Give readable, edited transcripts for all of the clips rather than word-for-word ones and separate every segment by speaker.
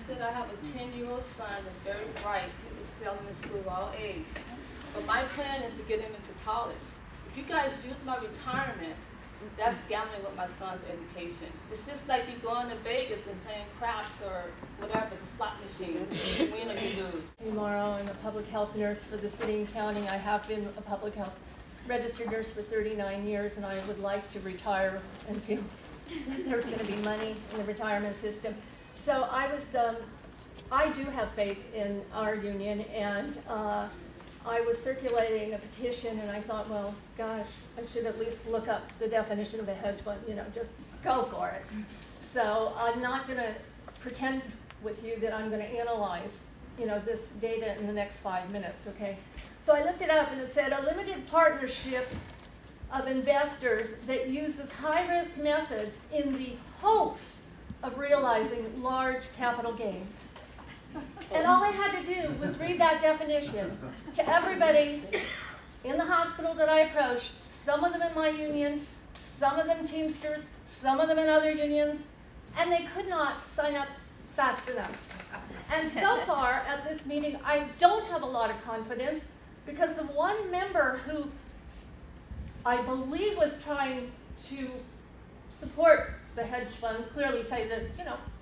Speaker 1: that I have a 10-year-old son that's very bright. He excelling in school all A's. But my plan is to get him into college. If you guys use my retirement, that's gambling with my son's education. It's just like you going to Vegas and playing craps or whatever, the slot machine. You win or you lose.
Speaker 2: Tomorrow, I'm a public health nurse for the city and county. I have been a public health registered nurse for 39 years, and I would like to retire and feel that there's going to be money in the retirement system. So I do have faith in our union, and I was circulating a petition, and I thought, well, gosh, I should at least look up the definition of a hedge fund, just go for it. So I'm not going to pretend with you that I'm going to analyze, this data in the next 5 minutes, okay? So I looked it up, and it said a limited partnership of investors that uses high-risk methods in the hopes of realizing large capital gains. And all I had to do was read that definition to everybody in the hospital that I approached, some of them in my union, some of them Teamsters, some of them in other unions, and they could not sign up fast enough. And so far at this meeting, I don't have a lot of confidence because the one member who I believe was trying to support the hedge funds clearly say that,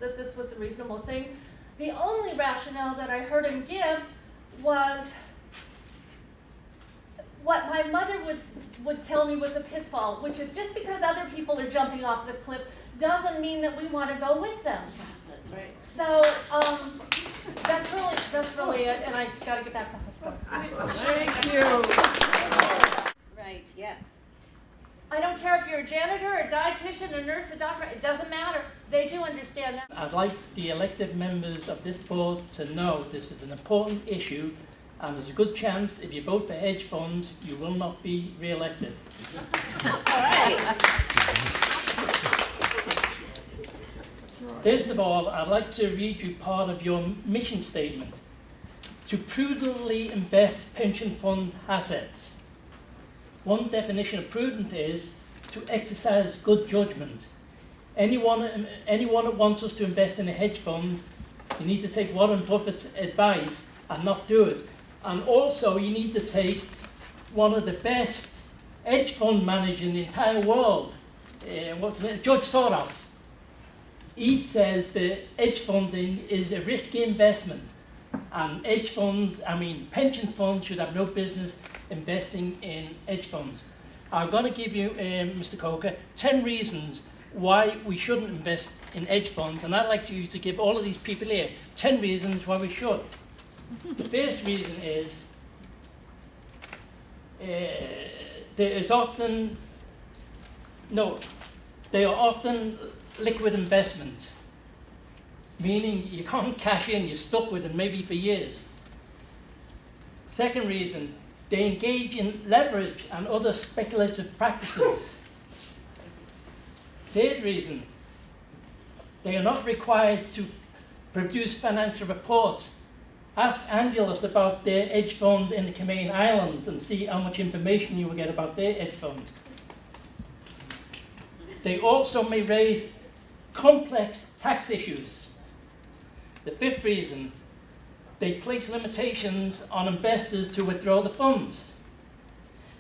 Speaker 2: that this was a reasonable thing. The only rationale that I heard him give was what my mother would tell me was a pitfall, which is just because other people are jumping off the cliff doesn't mean that we want to go with them.
Speaker 3: That's right.
Speaker 2: So that's really it, and I got to get back to hospital.
Speaker 3: Thank you. Right, yes.
Speaker 2: I don't care if you're a janitor, a dietitian, a nurse, a doctor, it doesn't matter. They do understand that.
Speaker 4: I'd like the elected members of this board to know this is an important issue, and there's a good chance if you vote for hedge funds, you will not be re-elected.
Speaker 3: All right.
Speaker 4: First of all, I'd like to read you part of your mission statement. To prudently invest pension fund assets. One definition of prudent is to exercise good judgment. Anyone that wants us to invest in a hedge fund, you need to take Warren Buffett's advice and not do it. And also, you need to take one of the best hedge fund managers in the entire world. What's his name? Judge Soros. He says that hedge funding is a risky investment. And pension funds should have no business investing in hedge funds. I'm going to give you, Mr. Coker, 10 reasons why we shouldn't invest in hedge funds, and I'd like you to give all of these people here 10 reasons why we should. The first reason is they are often liquid investments. Meaning you can't cash in, you're stuck with them maybe for years. Second reason, they engage in leverage and other speculative practices. Third reason, they are not required to produce financial reports. Ask Angelus about their hedge fund in the Cayman Islands and see how much information you will get about their hedge fund. They also may raise complex tax issues. The fifth reason, they place limitations on investors to withdraw the funds.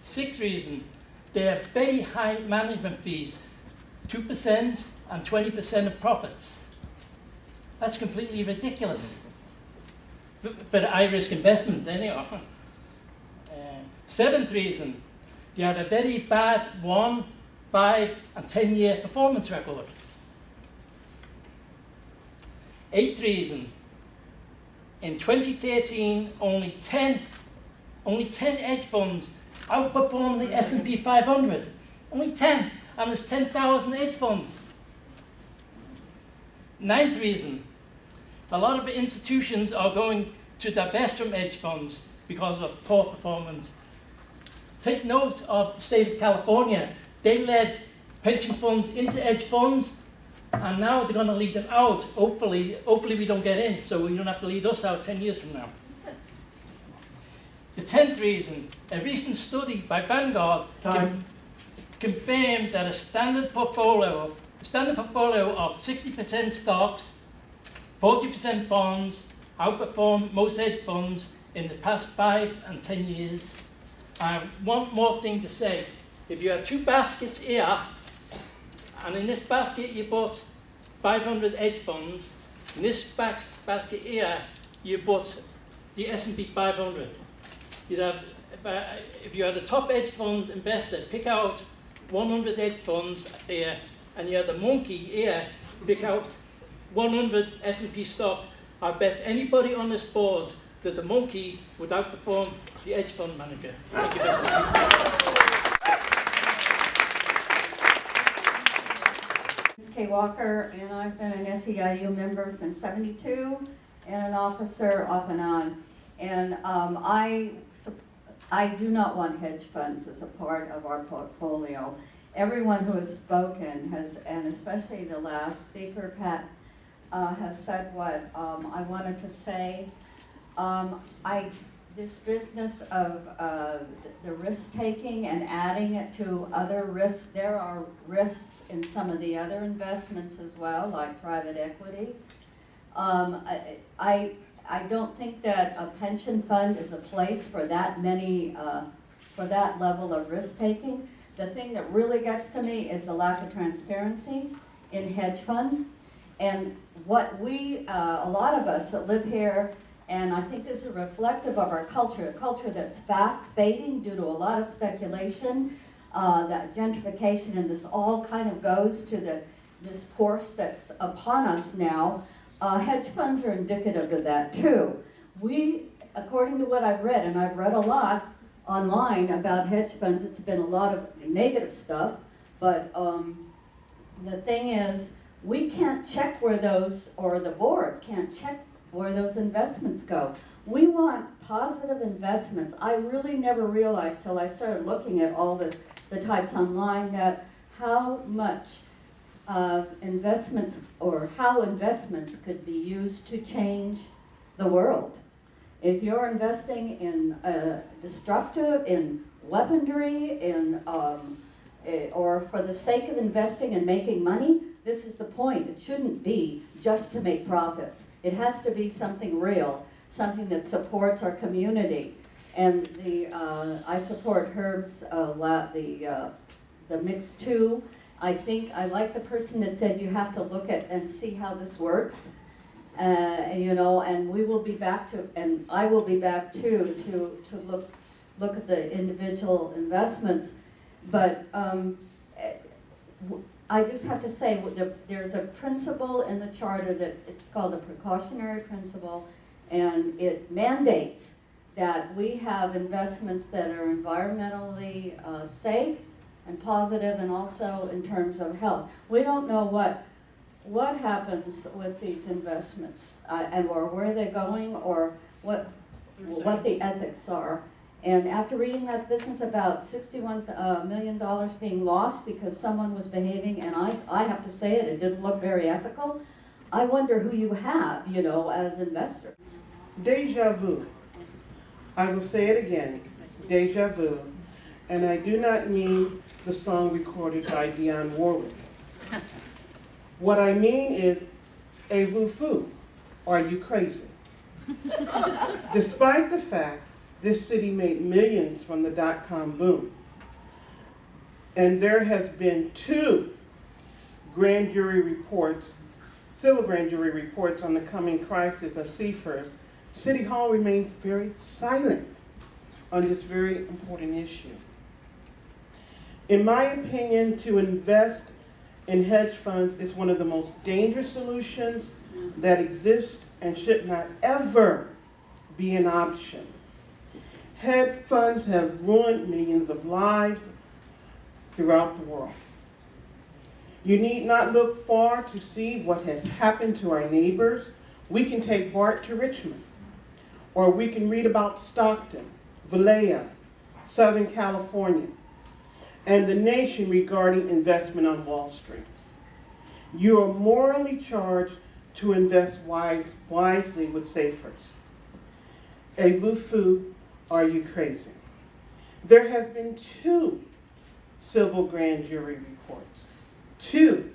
Speaker 4: Sixth reason, they have very high management fees, 2% and 20% of profits. That's completely ridiculous for the high-risk investment anyhow. Seventh reason, they have a very bad 1, 5 and 10-year performance record. Eighth reason, in 2013, only 10 hedge funds outperformed the S&P 500. Only 10, and there's 10,000 hedge funds. Ninth reason, a lot of institutions are going to divest from hedge funds because of poor performance. Take note of the state of California. They led pension funds into hedge funds, and now they're going to lead them out. Hopefully we don't get in, so you don't have to lead us out 10 years from now. The 10th reason, a recent study by Vanguard confirmed that a standard portfolio of 60% stocks, 40% bonds outperformed most hedge funds in the past 5 and 10 years. One more thing to say. If you had 2 baskets here, and in this basket you bought 500 hedge funds, in this basket here you bought the S&P 500. You'd have, if you had a top hedge fund investor, pick out 100 hedge funds here, and you had a monkey here, pick out 100 S&P stocks. I bet anybody on this board that the monkey would outperform the hedge fund manager. Thank you very much.
Speaker 5: Kay Walker, and I've been an SEIU member since '72 and an officer off and on. And I do not want hedge funds as a part of our portfolio. Everyone who has spoken has, and especially the last speaker, Pat, has said what I wanted to say. This business of the risk-taking and adding it to other risks, there are risks in some of the other investments as well, like private equity. I don't think that a pension fund is a place for that many, for that level of risk-taking. The thing that really gets to me is the lack of transparency in hedge funds. And what we, a lot of us that live here, and I think this is reflective of our culture, a culture that's fast fading due to a lot of speculation, that gentrification, and this all kind of goes to this force that's upon us now. Hedge funds are indicative of that too. We, according to what I've read, and I've read a lot online about hedge funds, it's been a lot of negative stuff, but the thing is, we can't check where those, or the board can't check where those investments go. We want positive investments. I really never realized till I started looking at all the types online that how much investments, or how investments could be used to change the world. If you're investing in destructive, in weaponry, in or for the sake of investing and making money, this is the point. It shouldn't be just to make profits. It has to be something real, something that supports our community. And I support Herb's the mix too. I think I like the person that said you have to look at and see how this works. You know, and we will be back to, and I will be back too, to look at the individual investments. But I just have to say, there's a principle in the charter that it's called a precautionary principle, and it mandates that we have investments that are environmentally safe and positive, and also in terms of health. We don't know what happens with these investments, or where they're going, or what the ethics are. And after reading that business about $61 million being lost because someone was behaving, and I have to say it didn't look very ethical, I wonder who you have, you know, as investors.
Speaker 6: Deja vu. I will say it again, deja vu. And I do not mean the song recorded by Dionne Warwick. What I mean is, a woo-foo. Are you crazy? Despite the fact this city made millions from the dot-com boom, and there has been 2 grand jury reports, civil grand jury reports on the coming crisis of SFERS, City Hall remains very silent on this very important issue. In my opinion, to invest in hedge funds is one of the most dangerous solutions that exist and should not ever be an option. Hedge funds have ruined millions of lives throughout the world. You need not look far to see what has happened to our neighbors. We can take Bart to Richmond, or we can read about Stockton, Vallejo, Southern California, and the nation regarding investment on Wall Street. You are morally charged to invest wisely with SFERS. A woo-foo, are you crazy? There has been 2 civil grand jury reports. 2.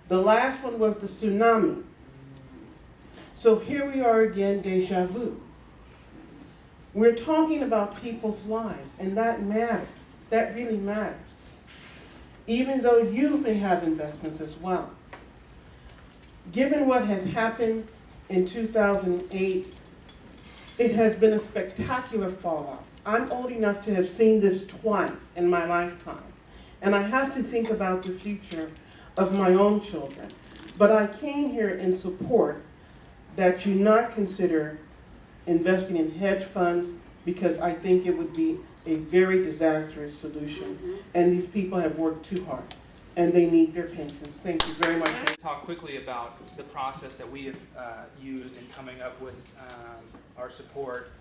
Speaker 6: The last one was the tsunami So here we are again, deja vu. We're talking about people's lives, and that matters. That really matters. Even though you may have investments as well. Given what has happened in 2008, it has been a spectacular fallout. I'm old enough to have seen this twice in my lifetime, and I have to think about the future of my own children. But I came here in support that you not consider investing in hedge funds, because I think it would be a very disastrous solution. And these people have worked too hard, and they need their pensions. Thank you very much.
Speaker 7: Talk quickly about the process that we have used in coming up with our support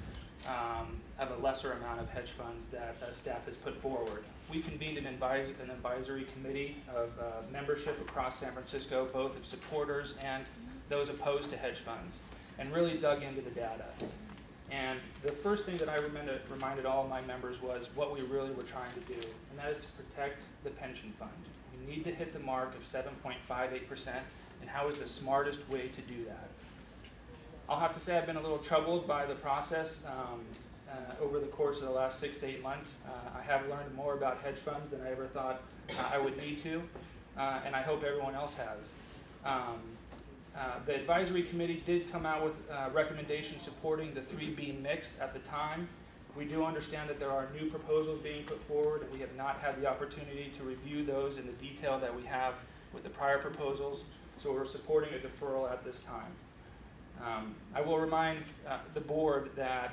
Speaker 7: of a lesser amount of hedge funds that staff has put forward. We convened an advisory committee of membership across San Francisco, both of supporters and those opposed to hedge funds, and really dug into the data. And the first thing that I reminded all of my members was what we really were trying to do, and that is to protect the pension fund. We need to hit the mark of 7.58%, and how is the smartest way to do that? I'll have to say I've been a little troubled by the process over the course of the last 6 to 8 months. I have learned more about hedge funds than I ever thought I would need to, and I hope everyone else has. The advisory committee did come out with recommendations supporting the 3B mix at the time. We do understand that there are new proposals being put forward, and we have not had the opportunity to review those in the detail that we have with the prior proposals, so we're supporting a deferral at this time. I will remind the board that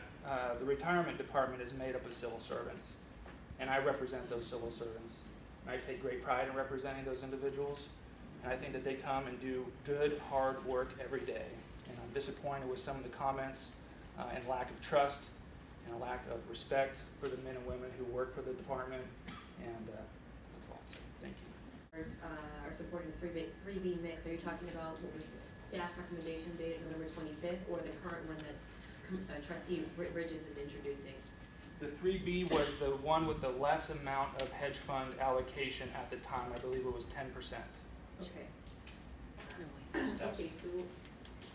Speaker 7: the retirement department is made up of civil servants, and I represent those civil servants. I take great pride in representing those individuals, and I think that they come and do good, hard work every day. And I'm disappointed with some of the comments and lack of trust and a lack of respect for the men and women who work for the department, and that's all I'll say. Thank you.
Speaker 8: Are supporting the 3B mix. Are you talking about what was staff recommendation dated November 25th, or the current one that trustee Bridges is introducing?
Speaker 7: The 3B was the one with the less amount of hedge fund allocation at the time. I believe it was 10%.
Speaker 8: Okay.
Speaker 3: Okay, so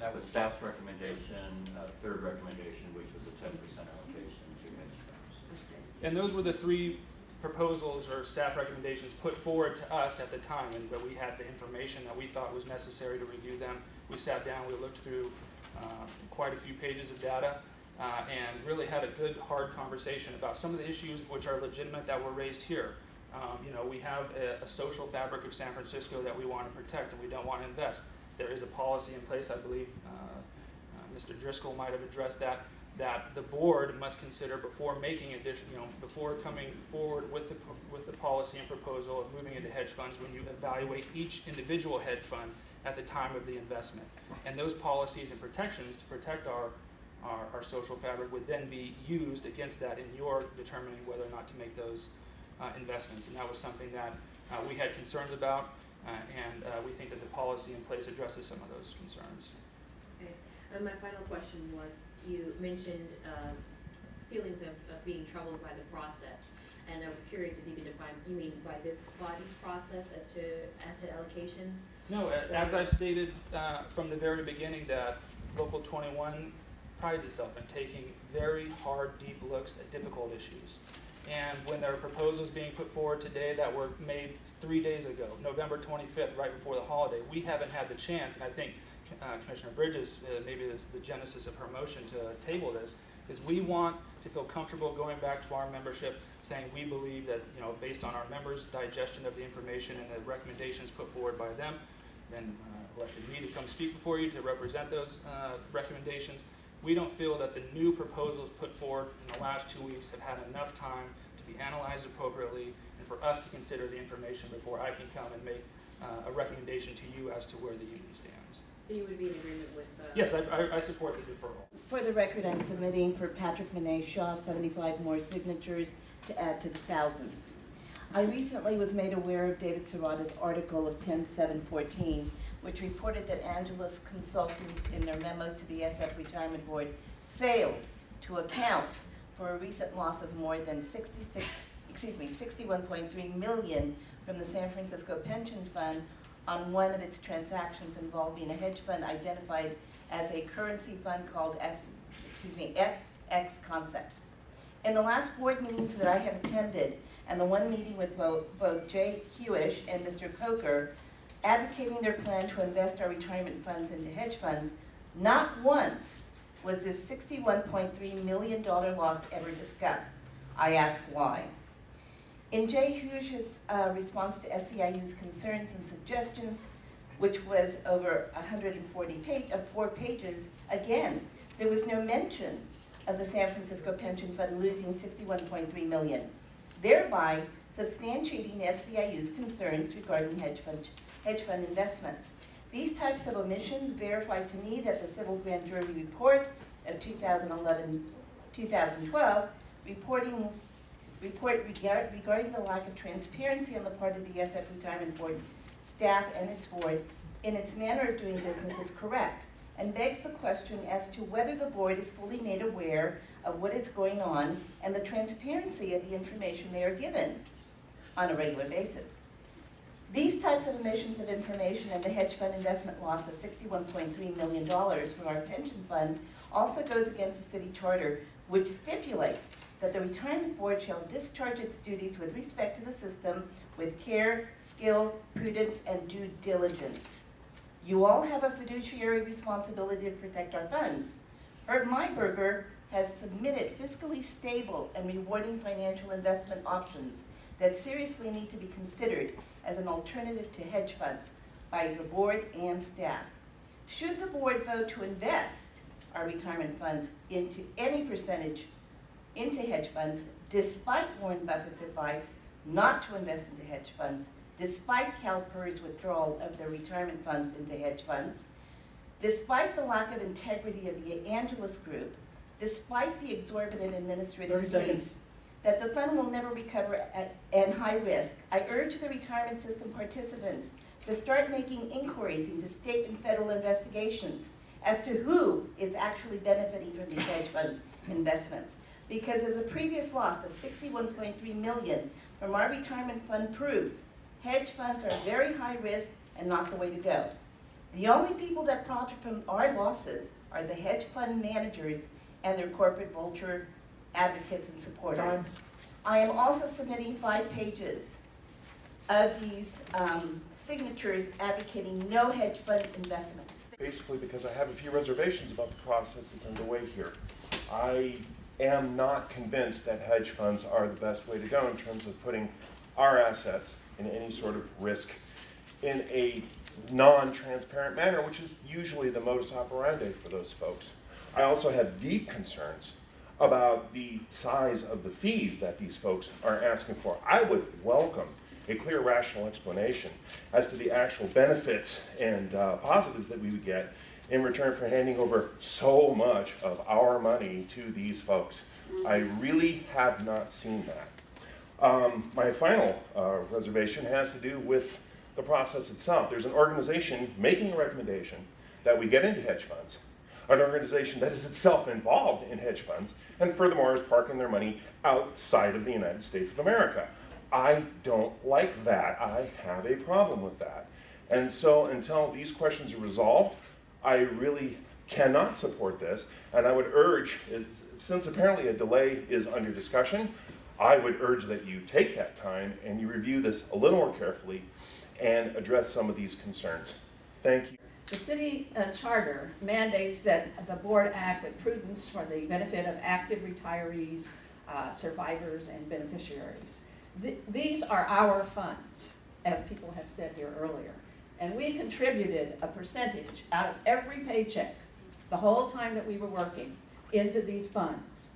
Speaker 9: That was staff's recommendation, third recommendation, which was a 10% allocation to hedge funds.
Speaker 7: And those were the three proposals or staff recommendations put forward to us at the time, but we had the information that we thought was necessary to review them. We sat down, we looked through quite a few pages of data, and really had a good, hard conversation about some of the issues which are legitimate that were raised here. We have a social fabric of San Francisco that we want to protect, and we don't want to invest. There is a policy in place, I believe Mr. Driscoll might have addressed that the board must consider before making before coming forward with the policy and proposal of moving into hedge funds, when you evaluate each individual hedge fund at the time of the investment. And those policies and protections to protect our social fabric would then be used against that in your determining whether or not to make those investments. And that was something that we had concerns about, and we think that the policy in place addresses some of those concerns.
Speaker 8: Okay. And my final question was, you mentioned feelings of being troubled by the process, and I was curious if you could define, you mean by this body's process as to asset allocation?
Speaker 7: No, as I've stated from the very beginning, that Local 21 prides itself in taking very hard, deep looks at difficult issues. And when there are proposals being put forward today that were made 3 days ago, November 25th, right before the holiday, we haven't had the chance, and I think Commissioner Bridges, maybe this is the genesis of her motion to table this, is we want to feel comfortable going back to our membership saying we believe that, based on our members' digestion of the information and the recommendations put forward by them, then elected me to come speak before you to represent those recommendations. We don't feel that the new proposals put forward in the last 2 weeks have had enough time to be analyzed appropriately and for us to consider the information before I can come and make a recommendation to you as to where the union stands.
Speaker 8: So you would be in agreement with?
Speaker 7: Yes, I support the deferral.
Speaker 3: for the record, I'm submitting for Patrick Monet Shaw 75 more signatures to add to the thousands. I recently was made aware of David Serrata's article of 10/7/14, which reported that Angela's consultants in their memos to the SF Retirement Board failed to account for a recent loss of more than 61.3 million from the San Francisco Pension Fund on one of its transactions involving a hedge fund identified as a currency fund called FX Concepts. In the last board meetings that I have attended, and the one meeting with both Jay Hewish and Mr. Coker, advocating their plan to invest our retirement funds into hedge funds, not once was this $61.3 million loss ever discussed. I ask why. In Jay Hewish's response to SEIU's concerns and suggestions, which was over 4 pages, again, there was no mention of the San Francisco Pension Fund losing $61.3 million, thereby substantiating SEIU's concerns regarding hedge fund investments. These types of omissions verify to me that the Civil Grand Jury Report of 2012 regarding the lack of transparency on the part of the SF Retirement Board staff and its board in its manner of doing business is correct, and begs the question as to whether the board is fully made aware of what is going on and the transparency of the information they are given on a regular basis. These types of omissions of information and the hedge fund investment loss of $61.3 million from our pension fund also goes against the city charter, which stipulates that the retirement board shall discharge its duties with respect to the system with care, skill, prudence, and due diligence. You all have a fiduciary responsibility to protect our funds. Herb Meiberger has submitted fiscally stable and rewarding financial investment options that seriously need to be considered as an alternative to hedge funds by the board and staff. Should the board vote to invest our retirement funds into any percentage into hedge funds, despite Warren Buffett's advice not to invest into hedge funds, despite Calpers' withdrawal of their retirement funds into hedge funds, despite the lack of integrity of the Angeles Group, despite the exorbitant administrative fees that the fund will never recover at high risk, I urge the retirement system participants to start making inquiries into state and federal investigations as to who is actually benefiting from these hedge fund investments. Because as the previous loss of $61.3 million from our retirement fund proves, hedge funds are very high risk and not the way to go. The only people that profit from our losses are the hedge fund managers and their corporate vulture advocates and supporters. I am also submitting 5 pages of these signatures advocating no hedge fund investments.
Speaker 10: Basically because I have a few reservations about the process that's underway here. I am not convinced that hedge funds are the best way to go in terms of putting our assets in any sort of risk in a non-transparent manner, which is usually the modus operandi for those folks. I also have deep concerns about the size of the fees that these folks are asking for. I would welcome a clear, rational explanation as to the actual benefits and positives that we would get in return for handing over so much of our money to these folks. I really have not seen that. My final reservation has to do with the process itself. There's an organization making a recommendation that we get into hedge funds, an organization that is itself involved in hedge funds, and furthermore is parking their money outside of the United States of America. I don't like that. I have a problem with that. And so until these questions are resolved, I really cannot support this, and I would urge, since apparently a delay is under discussion, I would urge that you take that time and you review this a little more carefully and address some of these concerns. Thank you.
Speaker 5: The city charter mandates that the board act with prudence for the benefit of active retirees, survivors, and beneficiaries. These are our funds, as people have said here earlier. And we contributed a percentage out of every paycheck the whole time that we were working into these funds.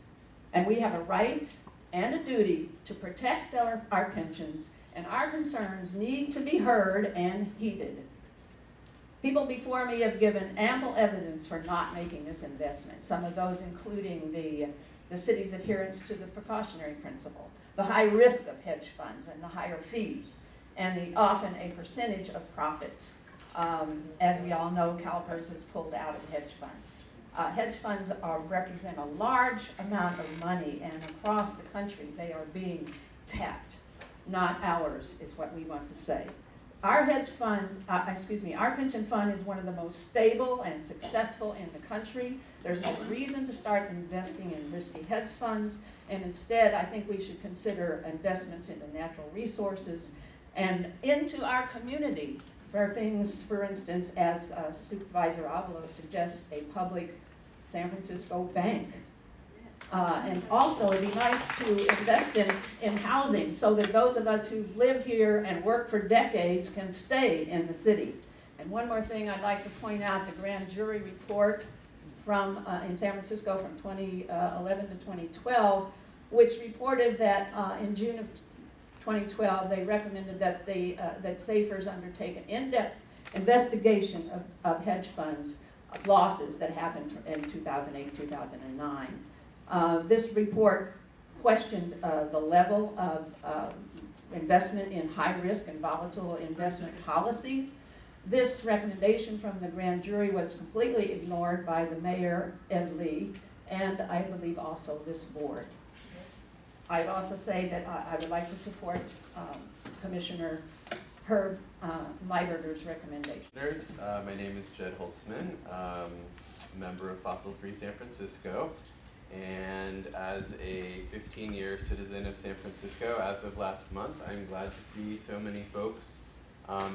Speaker 5: And we have a right and a duty to protect our pensions, and our concerns need to be heard and heeded. People before me have given ample evidence for not making this investment, some of those including the city's adherence to the precautionary principle, the high risk of hedge funds and the higher fees, and the often a percentage of profits. As we all know, Calpers has pulled out of hedge funds. Hedge funds represent a large amount of money, and across the country they are being tapped. Not ours, is what we want to say.
Speaker 11: our hedge fund, our pension fund is one of the most stable and successful in the country. There's no reason to start investing in risky hedge funds, and instead, I think we should consider investments into natural resources and into our community for things, for instance, as Supervisor Avalo suggests, a public San Francisco bank. And also, it'd be nice to invest in housing so that those of us who've lived here and worked for decades can stay in the city. And one more thing I'd like to point out, the grand jury report from in San Francisco from 2011 to 2012, which reported that in June of 2012, they recommended that that SFERS undertake an in-depth investigation of hedge funds losses that happened in 2008, 2009. This report questioned the level of investment in high-risk and volatile investment policies. This recommendation from the grand jury was completely ignored by the mayor, Ed Lee, and I believe also this board. I'd also say that I would like to support Commissioner Herb Lieberger's recommendation.
Speaker 12: My name is Jed Holtzman, member of Fossil Free San Francisco, and as a 15-year citizen of San Francisco as of last month, I'm glad to see so many folks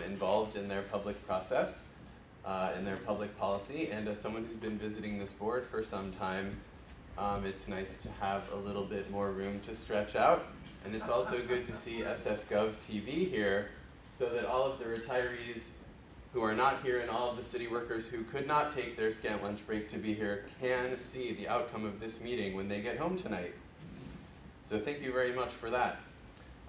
Speaker 12: involved in their public process, in their public policy, and as someone who's been visiting this board for some time, it's nice to have a little bit more room to stretch out, and it's also good to see SF.gov TV here so that all of the retirees who are not here and all of the city workers who could not take their scant lunch break to be here can see the outcome of this meeting when they get home tonight. So thank you very much for that.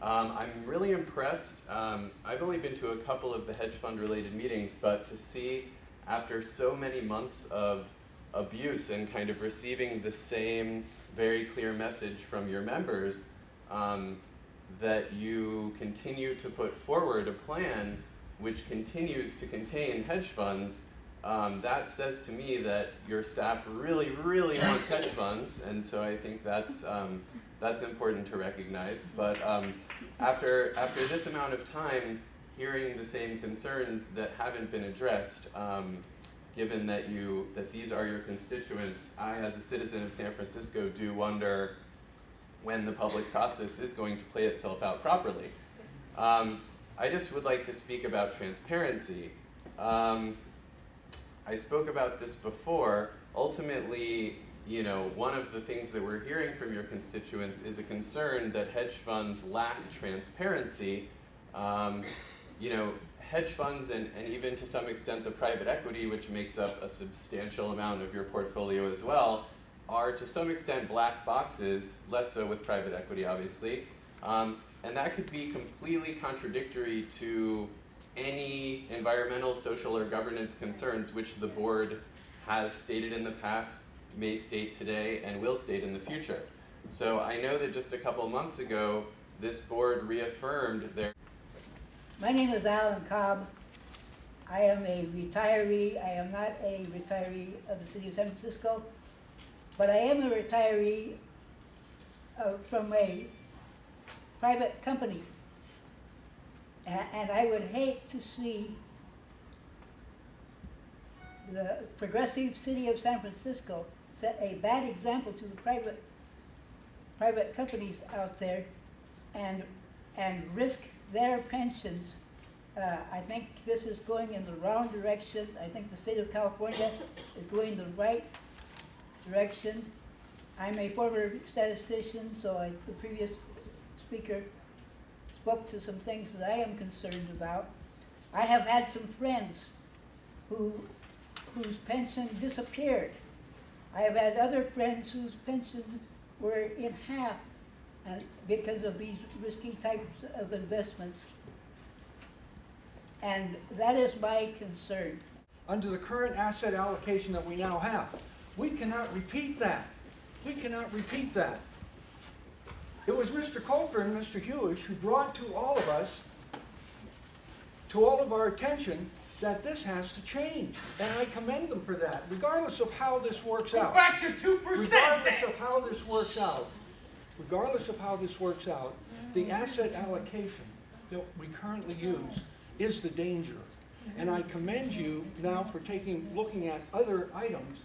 Speaker 12: I'm really impressed. I've only been to a couple of the hedge fund related meetings, but to see after so many months of abuse and kind of receiving the same very clear message from your members, that you continue to put forward a plan which continues to contain hedge funds, that says to me that your staff really, really wants hedge funds, and so I think that's important to recognize. But after this amount of time, hearing the same concerns that haven't been addressed, given that these are your constituents, I, as a citizen of San Francisco, do wonder when the public process is going to play itself out properly. I just would like to speak about transparency. I spoke about this before. Ultimately, one of the things that we're hearing from your constituents is a concern that hedge funds lack transparency. Hedge funds and even to some extent the private equity, which makes up a substantial amount of your portfolio as well, are to some extent black boxes, less so with private equity obviously, and that could be completely contradictory to any environmental, social, or governance concerns which the board has stated in the past, may state today, and will state in the future. So I know that just a couple of months ago, this board reaffirmed their...
Speaker 13: My name is Alan Cobb. I am a retiree. I am not a retiree of the city of San Francisco, but I am a retiree from a private company. And I would hate to see the progressive city of San Francisco set a bad example to the private companies out there and risk their pensions. I think this is going in the wrong direction. I think the state of California is going the right direction. I'm a former statistician, so the previous speaker spoke to some things that I am concerned about. I have had some friends whose pension disappeared. I have had other friends whose pensions were in half because of these risky types of investments. And that is my concern.
Speaker 14: Under the current asset allocation that we now have, we cannot repeat that. We cannot repeat that. It was Mr. Calpers and Mr. Hewish who brought to all of us, to all of our attention, that this has to change. And I commend them for that, regardless of how this works out.
Speaker 15: Go back to 2%!
Speaker 14: Regardless of how this works out. Regardless of how this works out, the asset allocation that we currently use is the danger. And I commend you now for looking at other items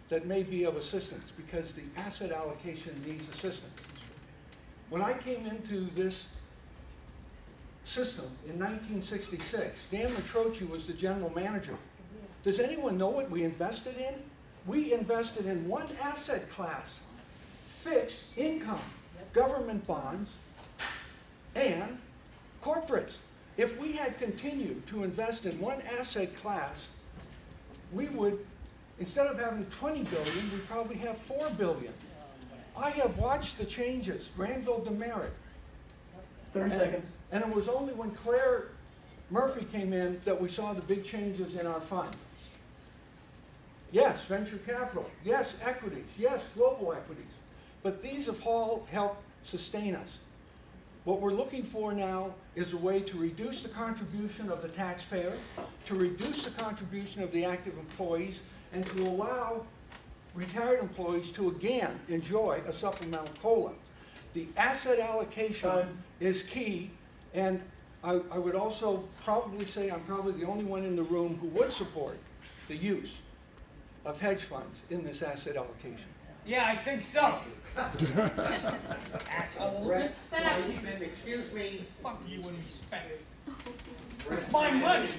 Speaker 14: that may be of assistance, because the asset allocation needs assistance. When I came into this system in 1966, Dan Matroci was the general manager. Does anyone know what we invested in? We invested in one asset class, fixed income, government bonds, and corporates. If we had continued to invest in one asset class, we would, instead of having 20 billion, we probably have 4 billion. I have watched the changes, Granville Demerit.
Speaker 6: 30 seconds.
Speaker 14: And it was only when Claire Murphy came in that we saw the big changes in our fund. Yes, venture capital. Yes, equities. Yes, global equities. But these have all helped sustain us. What we're looking for now is a way to reduce the contribution of the taxpayer, to reduce the contribution of the active employees, and to allow retired employees to again enjoy a supplemental COLA. The asset allocation is key, and I would also probably say I'm probably the only one in the room who would support the use of hedge funds in this asset allocation.
Speaker 15: Yeah, I think so. Asshole.
Speaker 1: Respect.
Speaker 15: Excuse me. Fuck you and respect. It's my money.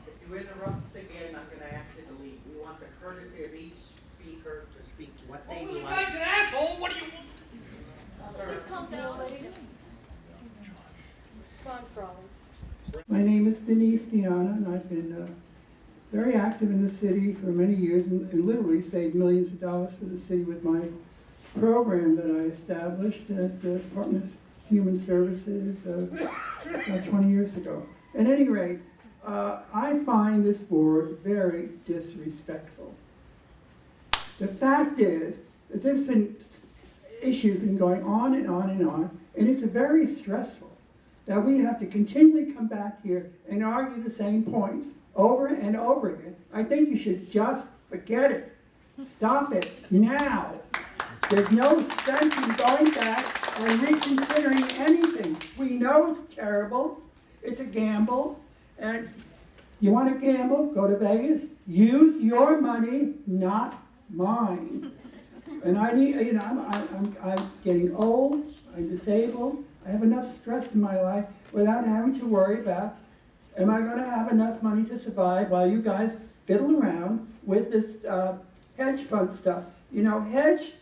Speaker 16: If you interrupt again, I'm going to ask you to leave. We want the courtesy of each speaker to speak what they
Speaker 15: Oh, the
Speaker 16: want.
Speaker 15: guy's an asshole. What do you?
Speaker 1: Just calm down, lady. Come on, Frolly.
Speaker 17: My name is Denise Diana, and I've been very active in the city for many years and literally saved millions of dollars for the city with my program that I established at the Department of Human Services about 20 years ago. At any rate, I find this board very disrespectful. The fact is that this issue has been going on and on and on, and it's very stressful that we have to continually come back here and argue the same points over and over again. I think you should just forget it. Stop it now. There's no sense in going back and reconsidering anything. We know it's terrible. It's a gamble. And you want to gamble? Go to Vegas. Use your money, not mine. And I need, you know, I'm getting old. I'm disabled. I have enough stress in my life without having to worry about, am I going to have enough money to survive while you guys fiddle around with this hedge fund stuff? You know, hedge,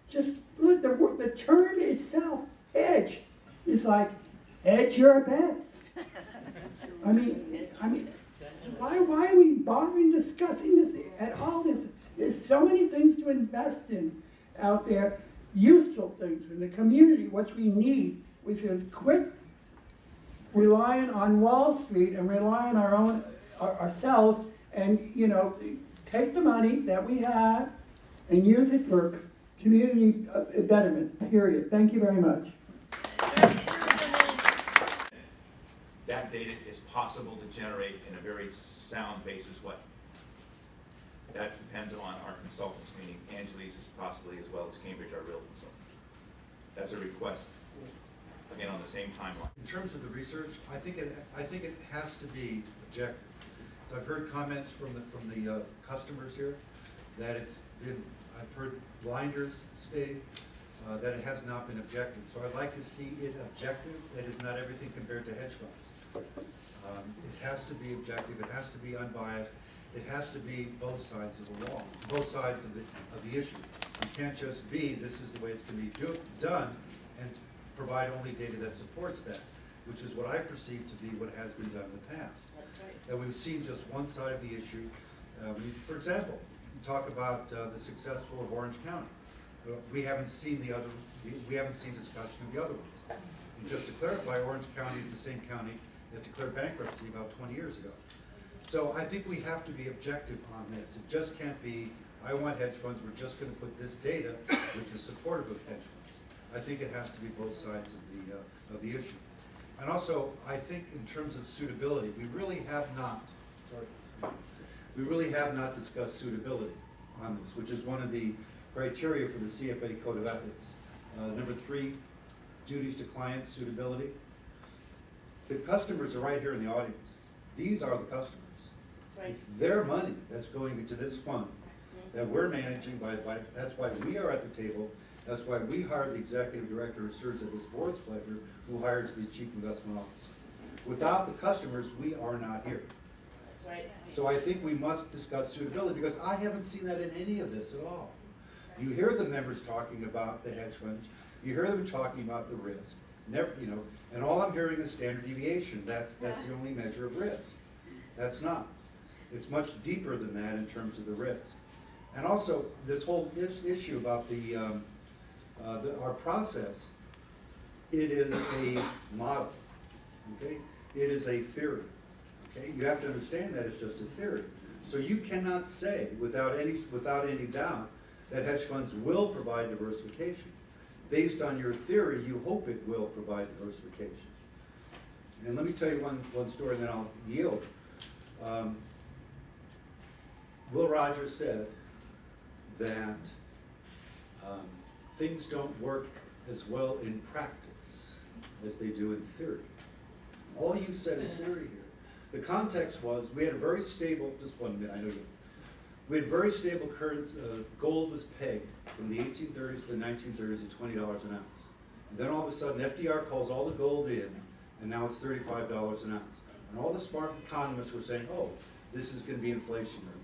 Speaker 17: just look, the term itself, hedge, is like, hedge your bets. I mean, why are we bothering discussing this at all? There's so many things to invest in out there, useful things in the community, which we need. We should quit relying on Wall Street and rely on our own ourselves, and you know, take the money that we have and use it for community betterment. Period. Thank you very much.
Speaker 18: That data is possible to generate in a very sound basis. What? That depends on our consultants, meaning Angeli's possibly as well as Cambridge, our real consultant. That's a request. Again, on the same timeline.
Speaker 19: In terms of the research, I think it has to be objective. So I've heard comments from the customers here that it's been. I've heard blinders state that it has not been objective. So I'd like to see it objective. That is not everything compared to hedge funds. It has to be objective. It has to be unbiased. It has to be both sides of the law, both sides of the issue. It can't just be this is the way it's going to be done and provide only data that supports that, which is what I perceive to be what has been done in the past. That we've seen just one side of the issue. For example, we talk about the successful of Orange County. We haven't seen the other. We haven't seen discussion of the other ones. And just to clarify, Orange County is the same county that declared bankruptcy about 20 years ago. So I think we have to be objective on this. It just can't be, I want hedge funds, we're just going to put this data, which is supportive of hedge funds. I think it has to be both sides of the issue. And also, I think in terms of suitability, we really have not discussed suitability on this, which is one of the criteria for the CFA Code of Ethics. Number 3, duties to clients, suitability. The customers are right here in the audience. These are the customers. It's their money that's going into this fund that we're managing that's why we are at the table. That's why we hired the executive director who serves at this board's pleasure, who hires the chief investment officer. Without the customers, we are not here.
Speaker 1: That's right.
Speaker 19: So I think we must discuss suitability, because I haven't seen that in any of this at all. You hear the members talking about the hedge funds, you hear them talking about the risk, never, and all I'm hearing is standard deviation. That's the only measure of risk. That's not. It's much deeper than that in terms of the risk. And also, this whole issue about our process, it is a model, okay? It is a theory, okay? You have to understand that it's just a theory. So you cannot say without any doubt that hedge funds will provide diversification. Based on your theory, you hope it will provide diversification. And let me tell you one story, and then I'll yield. Will Rogers said that things don't work as well in practice as they do in theory. All you said is theory here. The context was we had a very stable, just 1 minute, I know you. We had very stable currency, gold was pegged from the 1830s to the 1930s at $20 an ounce. And then all of a sudden FDR calls all the gold in, and now it's $35 an ounce. And all the smart economists were saying, oh, this is going to be inflationary.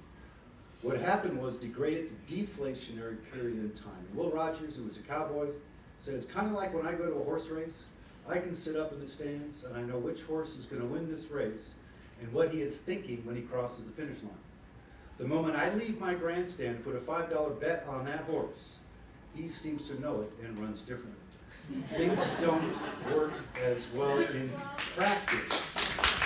Speaker 19: What happened was the greatest deflationary period in time. And Will Rogers, who was a cowboy, said it's kind of like when I go to a horse race. I can sit up in the stands and I know which horse is going to win this race and what he is thinking when he crosses the finish line. The moment I leave my grandstand, put a $5 bet on that horse, he seems to know it and runs differently. Things don't work as well in practice.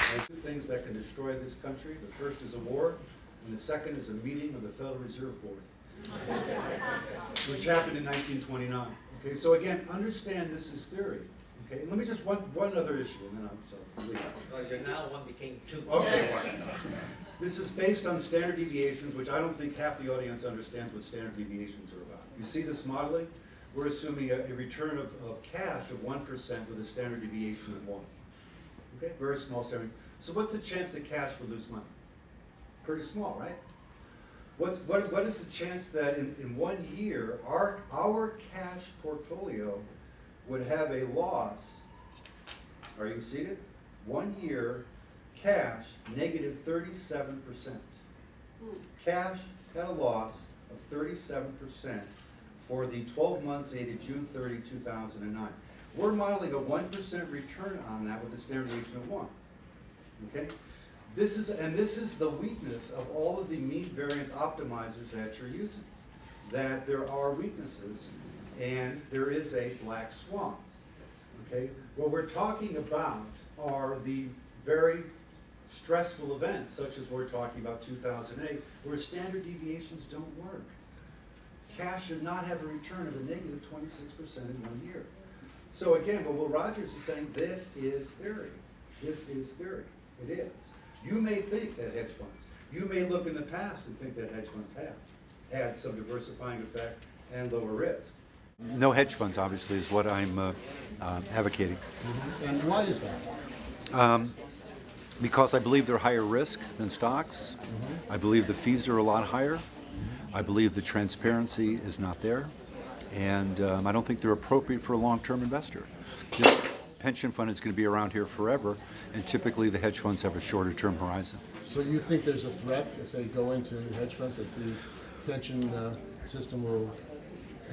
Speaker 19: There are two things that can destroy this country. The first is a war, and the second is a meeting of the Federal Reserve Board, which happened in 1929. Okay, so again, understand this is theory. Okay, let me just one other issue, and then I'll leave.
Speaker 16: Now one became two.
Speaker 19: Okay. This is based on standard deviations, which I don't think half the audience understands what standard deviations are about. You see this modeling? We're assuming a return of cash of 1% with a standard deviation of 1. Okay, very small standard. So what's the chance that cash would lose money? Pretty small, right? What is the chance that in 1 year our cash portfolio would have a loss? Are you seated? 1 year, cash negative 37%. Cash had a loss of 37% for the 12 months dated June 30, 2009. We're modeling a 1% return on that with a standard deviation of 1. Okay? This is the weakness of all of the mean variance optimizers that you're using. That there are weaknesses and there is a black swan. Okay? What we're talking about are the very stressful events, such as we're talking about 2008, where standard deviations don't work. Cash should not have a return of a negative 26% in 1 year. So again, what Will Rogers is saying, this is theory. This is theory. It is. You may think that hedge funds, you may look in the past and think that hedge funds have had some diversifying effect and lower risk.
Speaker 20: No hedge funds, obviously, is what I'm advocating.
Speaker 21: And why is that?
Speaker 20: Because I believe they're higher risk than stocks. I believe the fees are a lot higher. I believe the transparency is not there. And I don't think they're appropriate for a long-term investor. This pension fund is going to be around here forever, and typically the hedge funds have a shorter-term horizon.
Speaker 21: So you think there's a threat if they go into hedge funds that the pension system will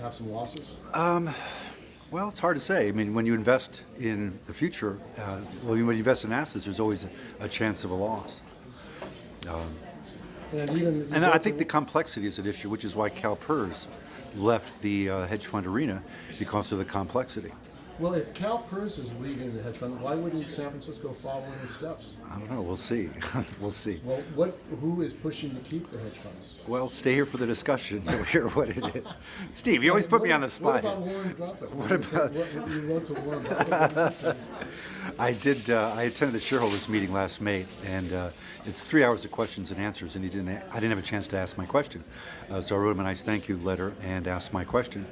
Speaker 21: have some losses?
Speaker 20: Well, it's hard to say. I mean, when you invest in the future, when you invest in assets, there's always a chance of a loss. And I think the complexity is an issue, which is why Calpers left the hedge fund arena, because of the complexity.
Speaker 21: Well, if Calpers is leading the hedge fund, why wouldn't San Francisco follow in his steps?
Speaker 20: I don't know. We'll see. We'll see.
Speaker 21: Well, who is pushing to keep the hedge funds?
Speaker 20: Well, stay here for the discussion. You'll hear what it is. Steve, you always put me on the spot.
Speaker 21: What about Warren Buffett?
Speaker 20: What about?
Speaker 21: What you wrote to Warren Buffett?
Speaker 20: I did. I attended the shareholders meeting last May, and it's 3 hours of questions and answers, and I didn't have a chance to ask my question. So I wrote him a nice thank you letter and asked my question,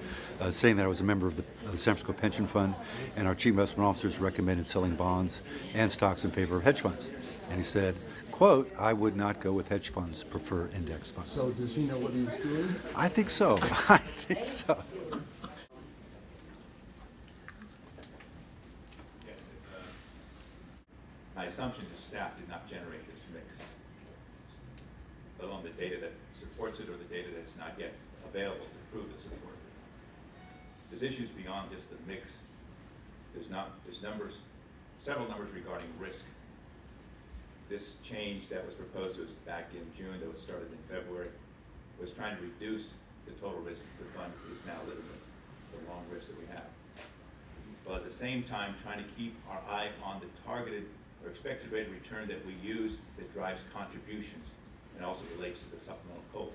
Speaker 20: saying that I was a member of the San Francisco Pension Fund, and our chief investment officers recommended selling bonds and stocks in favor of hedge funds. And he said, quote, I would not go with hedge funds, prefer index funds.
Speaker 21: So does he know what he's doing?
Speaker 20: I think so. I think so.
Speaker 18: Yes, my assumption is staff did not generate this mix, let alone the data that supports it or the data that's not yet available to prove the support. There's issues beyond just the mix. There's numbers, several numbers regarding risk. This change that was proposed was back in June, though it started in February, was trying to reduce the total risk the fund is now living with, the long risk that we have. But at the same time, trying to keep our eye on the targeted or expected rate of return that we use that drives contributions and also relates to the supplemental COLA.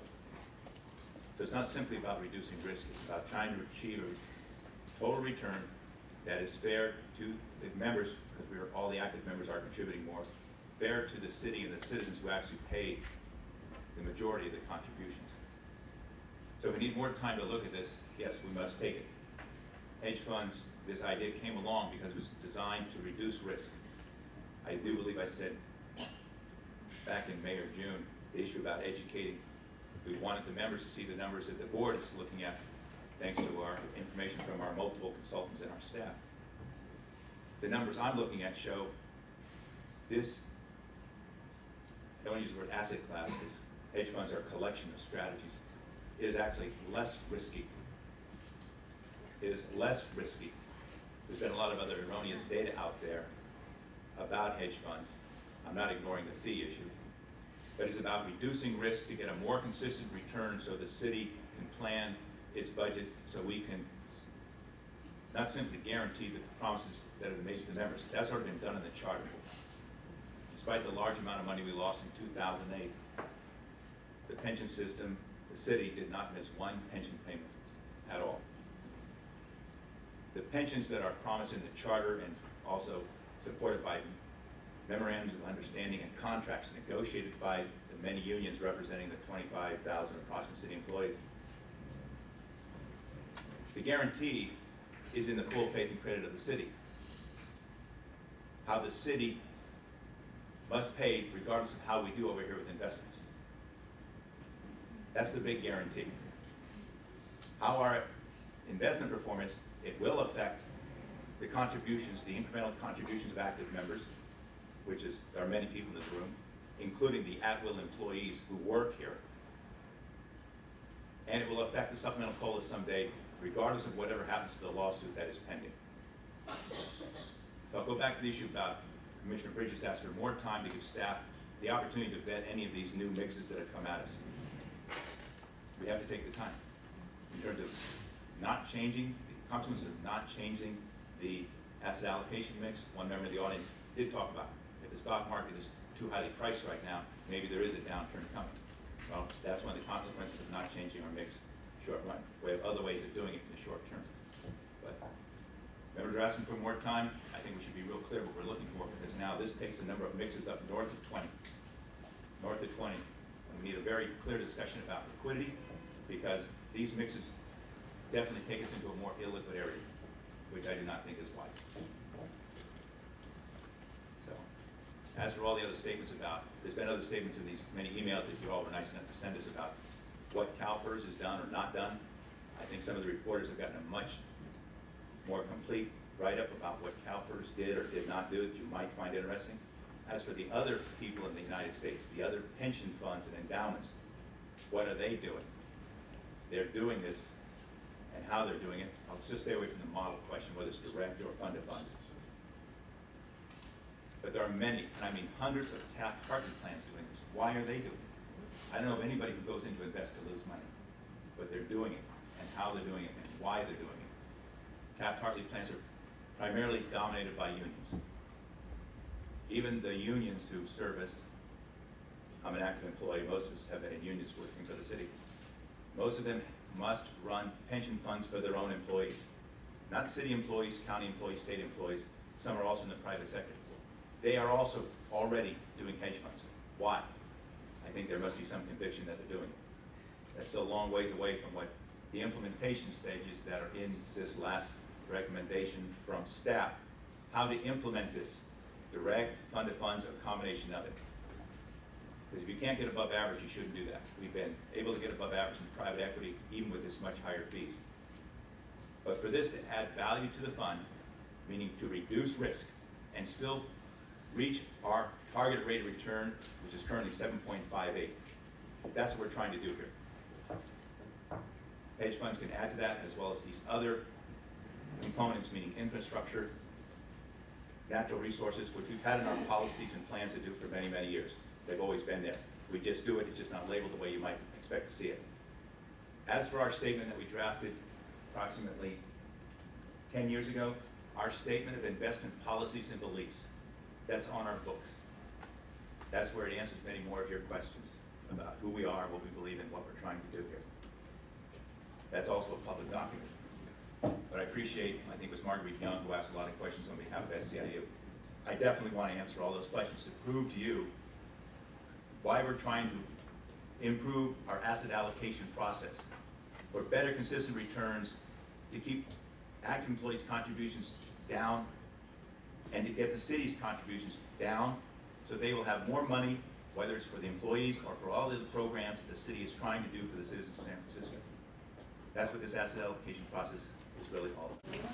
Speaker 18: So it's not simply about reducing risk, it's about trying to achieve a total return that is fair to the members, because all the active members are contributing more, fair to the city and the citizens who actually pay the majority of the contributions. So if we need more time to look at this, yes, we must take it. Hedge funds, this idea came along because it was designed to reduce risk. I do believe I said back in May or June, the issue about educating. We wanted the members to see the numbers that the board is looking at, thanks to our information from our multiple consultants and our staff. The numbers I'm looking at show this, I don't use the word asset class, because hedge funds are a collection of strategies. It is actually less risky. It is less risky. There's been a lot of other erroneous data out there about hedge funds. I'm not ignoring the fee issue, but it's about reducing risk to get a more consistent return so the city can plan its budget so we can not simply guarantee the promises that have been made to the members. That's already been done in the charter. Despite the large amount of money we lost in 2008, the pension system, the city did not miss one pension payment at all. The pensions that are promised in the charter and also supported by memorandums of understanding and contracts negotiated by the many unions representing the 25,000 approximate city employees. The guarantee is in the full faith and credit of the city. How the city must pay regardless of how we do over here with investments. That's the big guarantee. How our investment performance, it will affect the contributions, the incremental contributions of active members, which is, there are many people in this room, including the at-will employees who work here. And it will affect the supplemental COLA someday, regardless of whatever happens to the lawsuit that is pending. So I'll go back to the issue about Commissioner Bridges asked for more time to give staff the opportunity to vet any of these new mixes that have come at us. We have to take the time in terms of not changing, the consequences of not changing the asset allocation mix. One member of the audience did talk about if the stock market is too highly priced right now, maybe there is a downturn coming. Well, that's one of the consequences of not changing our mix short run. We have other ways of doing it in the short term. But members are asking for more time. I think we should be real clear what we're looking for, because now this takes the number of mixes up north of 20. North of 20. And we need a very clear discussion about liquidity, because these mixes definitely take us into a more illiquid area, which I do not think is wise. So, as for all the other statements about, there's been other statements in these many emails that you all were nice enough to send us about what Calpers has done or not done. I think some of the reporters have gotten a much more complete write-up about what Calpers did or did not do that you might find interesting. As for the other people in the United States, the other pension funds and endowments, what are they doing? They're doing this, and how they're doing it. I'll just stay away from the model question, whether it's direct or funded funds. But there are many, and I mean hundreds of Taft-Hartley plans doing this. Why are they doing it? I don't know of anybody who goes in to invest to lose money, but they're doing it, and how they're doing it, and why they're doing it. Taft-Hartley plans are primarily dominated by unions. Even the unions who service, I'm an active employee, most of us have been in unions working for the city. Most of them must run pension funds for their own employees. Not city employees, county employees, state employees. Some are also in the private sector. They are also already doing hedge funds. Why? I think there must be some conviction that they're doing it. That's a long ways away from what the implementation stages that are in this last recommendation from staff, how to implement this. Direct, funded funds, a combination of it. Because if you can't get above average, you shouldn't do that. We've been able to get above average in private equity, even with this much higher fees. But for this to add value to the fund, meaning to reduce risk, and still reach our targeted rate of return, which is currently 7.58. That's what we're trying to do here. Hedge funds can add to that, as well as these other components, meaning infrastructure, natural resources, which we've had in our policies and plans to do for many, many years. They've always been there. We just do it, it's just not labeled the way you might expect to see it. As for our statement that we drafted approximately 10 years ago, our statement of investment policies and beliefs, that's on our books. That's where it answers many more of your questions about who we are, what we believe in, what we're trying to do here. That's also a public document. But I appreciate, I think it was Marguerite Young who asked a lot of questions on behalf of SCIU. I definitely want to answer all those questions to prove to you why we're trying to improve our asset allocation process for better consistent returns, to keep active employees' contributions down, and to get the city's contributions down, so they will have more money, whether it's for the employees or for all the programs that the city is trying to do for the citizens of San Francisco. That's what this asset allocation process is really all about.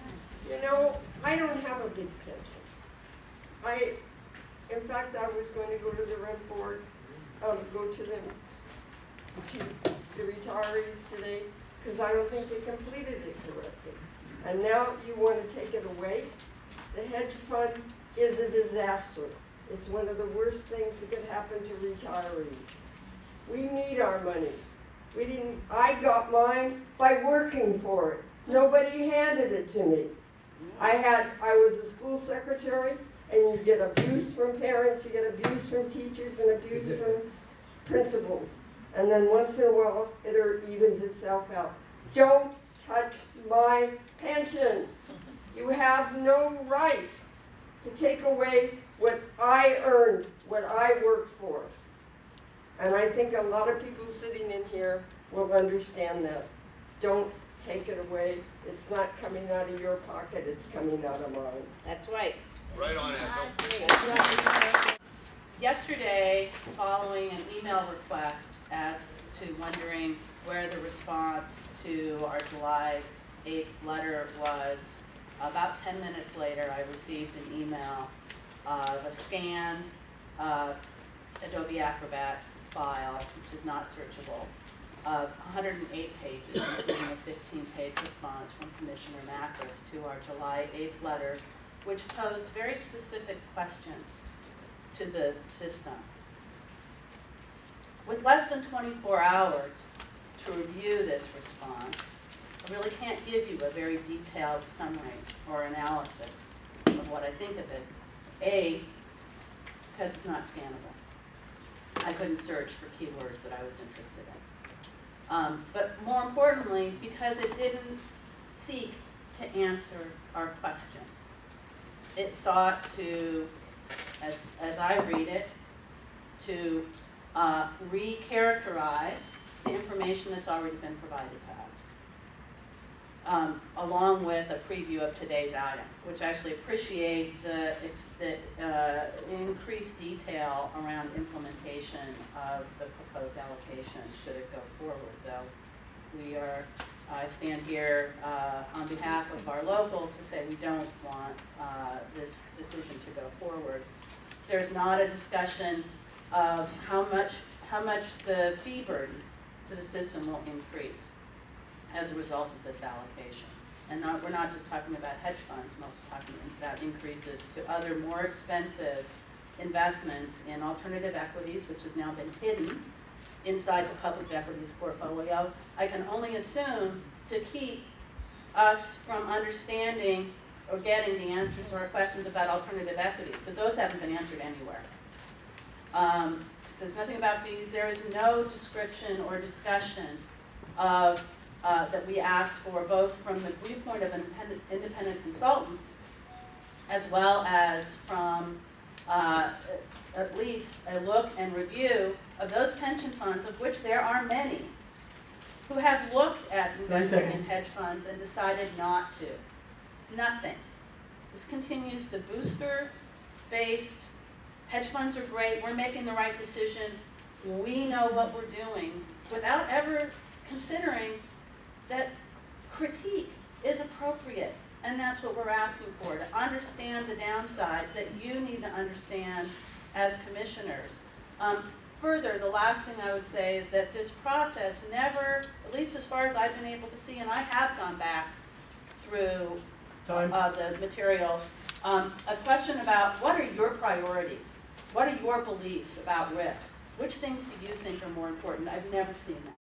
Speaker 2: You know, I don't have a big pension. In fact, I was going to go to the rent board, go to the retirees today, because I don't think they completed it correctly. And now you want to take it away? The hedge fund is a disaster. It's one of the worst things that could happen to retirees. We need our money. I got mine by working for it. Nobody handed it to me. I was a school secretary, and you get abuse from parents, you get abuse from teachers, and abuse from principals. And then once in a while, it evens itself out. Don't touch my pension. You have no right to take away what I earned, what I worked for. And I think a lot of people sitting in here will understand that. Don't take it away. It's not coming out of your pocket, it's coming out of mine.
Speaker 3: That's right.
Speaker 15: Right on, Ethel.
Speaker 22: Yesterday, following an email request as to wondering where the response to our July 8th letter was, about 10 minutes later, I received an email of a scanned Adobe Acrobat file, which is not searchable, of 108 pages, including a 15-page response from Commissioner Macris to our July 8th letter, which posed very specific questions to the system. With less than 24 hours to review this response, I really can't give you a very detailed summary or analysis of what I think of it. A, because it's not scannable. I couldn't search for keywords that I was interested in. But more importantly, because it didn't seek to answer our questions. It sought to, as I read it, to recharacterize the information that's already been provided to us, along with a preview of today's item, which I actually appreciate the increased detail around implementation of the proposed allocation should it go forward, though I stand here on behalf of our local to say we don't want this decision to go forward. There's not a discussion of how much the fee burden to the system will increase as a result of this allocation. And we're not just talking about hedge funds, we're also talking about increases to other more expensive investments in alternative equities, which has now been hidden inside the public equities portfolio. I can only assume to keep us from understanding or getting the answers to our questions about alternative equities, because those haven't been answered anywhere. It says nothing about fees. There is no description or discussion of that we asked for, both from the viewpoint of an independent consultant, as well as from at least a look and review of those pension funds, of which there are many, who have looked at investing in hedge funds and decided not to. Nothing. This continues the booster-based, hedge funds are great, we're making the right decision, we know what we're doing, without ever considering that critique is appropriate. And that's what we're asking for, to understand the downsides that you need to understand as commissioners. Further, the last thing I would say is that this process never, at least as far as I've been able to see, and I have gone back through the materials, a question about what are your priorities? What are your beliefs about risk? Which things do you think are more important? I've never seen that.